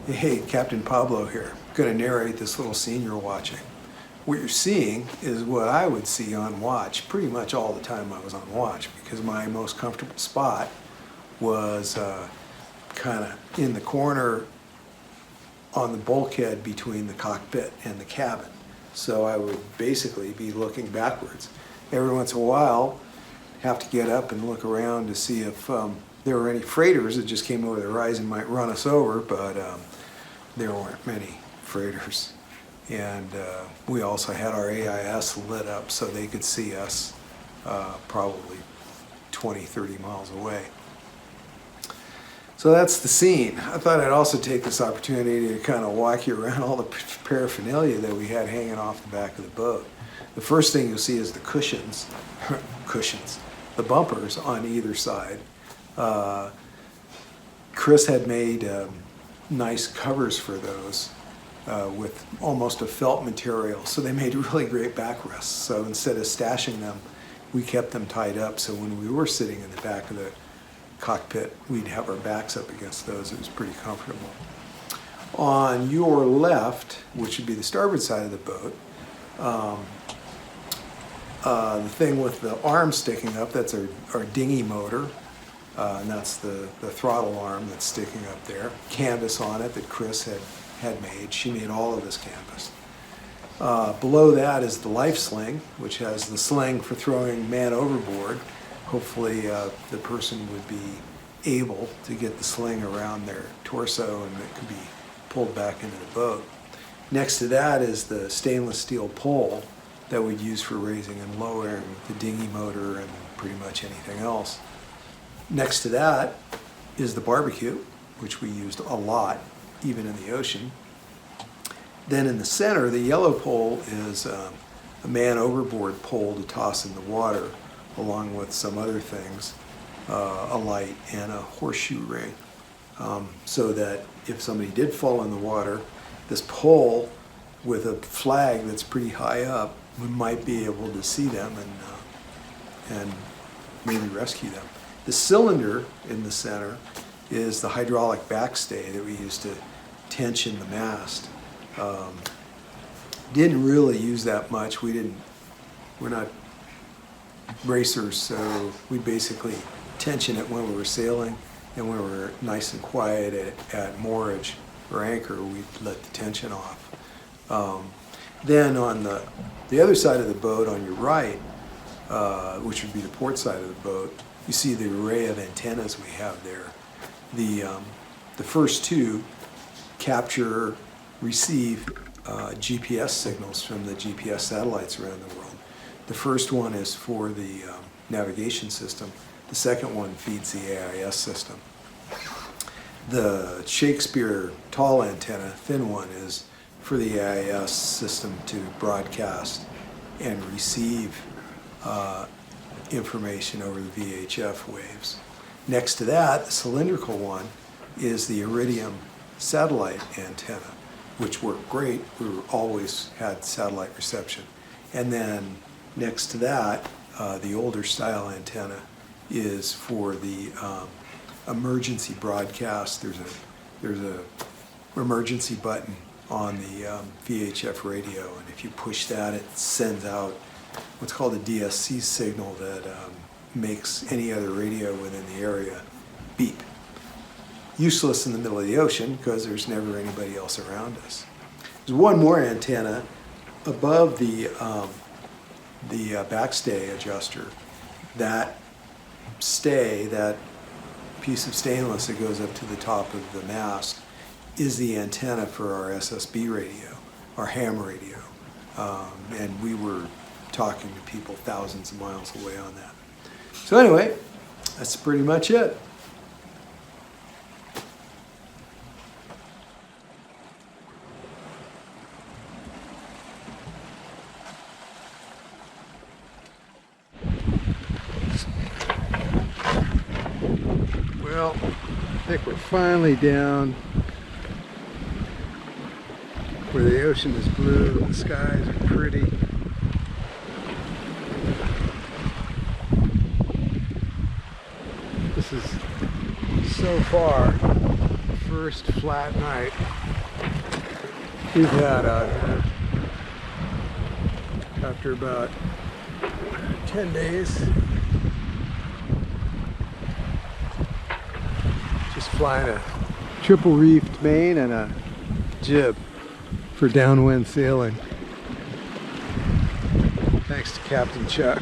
Hey, Captain Pablo here. I'm going to narrate this little scene you're watching. What you're seeing is what I would see on watch pretty much all the time I was on watch, because my most comfortable spot was kind of in the corner on the bulkhead between the cockpit and the cabin. So I would basically be looking backwards. Every once in a while, have to get up and look around to see if there were any freighters that just came over the horizon, might run us over, but there weren't many freighters. And we also had our AIS lit up so they could see us probably 20, 30 miles away. So that's the scene. I thought I'd also take this opportunity to kind of walk you around all the paraphernalia that we had hanging off the back of the boat. The first thing you'll see is the cushions, the bumpers on either side. Chris had made nice covers for those with almost a felt material, so they made really great backrests. So instead of stashing them, we kept them tied up, so when we were sitting in the back of the cockpit, we'd have our backs up against those. It was pretty comfortable. On your left, which would be the starboard side of the boat, the thing with the arm sticking up, that's our dinghy motor, and that's the throttle arm that's sticking up there. Canvas on it that Chris had made. She made all of this canvas. Below that is the life sling, which has the sling for throwing man overboard. Hopefully the person would be able to get the sling around their torso and it could be pulled back into the boat. Next to that is the stainless steel pole that we'd use for raising and lowering the dinghy motor and pretty much anything else. Next to that is the barbecue, which we used a lot, even in the ocean. Then in the center, the yellow pole is a man overboard pole to toss in the water, along with some other things, a light and a horseshoe ring, so that if somebody did fall in the water, this pole with a flag that's pretty high up, we might be able to see them and maybe rescue them. The cylinder in the center is the hydraulic backstay that we used to tension the mast. Didn't really use that much. We're not racers, so we basically tension it when we were sailing, and when we were nice and quiet at moorage or anchor, we'd let the tension off. Then on the other side of the boat, on your right, which would be the port side of the boat, you see the array of antennas we have there. The first two capture, receive GPS signals from the GPS satellites around the world. The first one is for the navigation system. The second one feeds the AIS system. The Shakespeare tall antenna, thin one, is for the AIS system to broadcast and receive information over the VHF waves. Next to that, the cylindrical one, is the Iridium satellite antenna, which worked great. We always had satellite reception. And then next to that, the older style antenna is for the emergency broadcast. There's a emergency button on the VHF radio, and if you push that, it sends out what's called a DSC signal that makes any other radio within the area beep. Useless in the middle of the ocean because there's never anybody else around us. There's one more antenna above the backstay adjuster. That piece of stainless that goes up to the top of the mast, is the antenna for our SSB radio, our ham radio. And we were talking to people thousands of miles away on that. So anyway, that's pretty much it. Well, I think we're finally down where the ocean is blue and the skies are pretty. This is so far the first flat night we've had out here. After about 10 days. Just flying a triple reefed main and a jib for downwind sailing. Thanks to Captain Chuck.